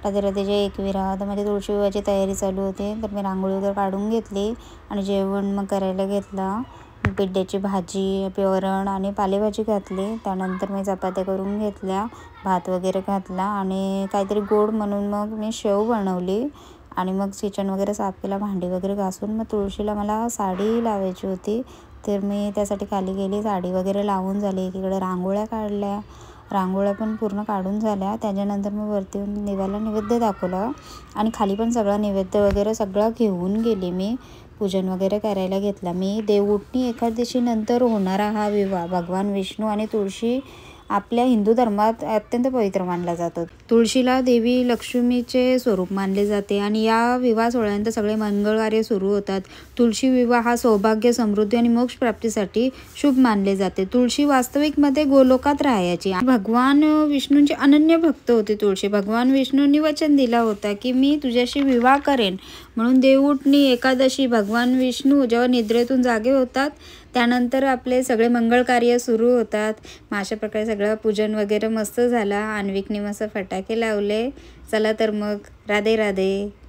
राधे राधे जय एकविरा. तर माझी तुळशी विवाहाची तयारी चालू होती. तर मी रांगोळी वगैरे काढून घेतली आणि जेवण मग करायला घेतला. पिड्याची भाजी, वरण आणि पालेभाजी घातली. त्यानंतर मी चपात्या करून घेतल्या, भात वगैरे घातला आणि काहीतरी गोड म्हणून मग मी शेव बनवली. आणि मग किचन वगैरे साफ केला, भांडी वगैरे घासून मग तुळशीला मला साडी लावायची होती. तर मी त्यासाठी खाली गेली, साडी वगैरे लावून झाली. एकीकडे रांगोळ्या काढल्या, रांगोळ्या पण पूर्ण काढून झाल्या. त्याच्यानंतर मी वरती येऊन देवाला नैवेद्य दाखवलं आणि खाली पण सगळा नैवेद्य वगैरे सगळं घेऊन गेली. मी पूजन वगैरे करायला घेतला. मी देवउठणी एकादशीनंतर होणारा हा विवाह भगवान विष्णू आणि तुळशी आपल्या हिंदू धर्मात अत्यंत पवित्र मानला जातो. तुळशीला देवी लक्ष्मीचे स्वरूप मानले जाते आणि या विवाह सोहळ्यानंतर सगळे मंगळकार्य सुरू होतात. तुळशी विवाह हा सौभाग्य, समृद्धी आणि मोक्ष प्राप्तीसाठी शुभ मानले जाते. तुळशी वास्तविकमध्ये गोलोकात राहायची. भगवान विष्णूंचे अनन्य भक्त होते तुळशी. भगवान विष्णूंनी वचन दिला होता की मी तुझ्याशी विवाह करेन. म्हणून देवउठणी एकादशी भगवान विष्णू जेव्हा निद्रेतून जागे होतात त्यानंतर आपले सगळे मंगळ कार्य सुरू होतात. मग अशा प्रकारे सगळं पूजन वगैरे मस्त झाला. अन्विकने मस्त फटाके लावले. चला तर मग राधे राधे.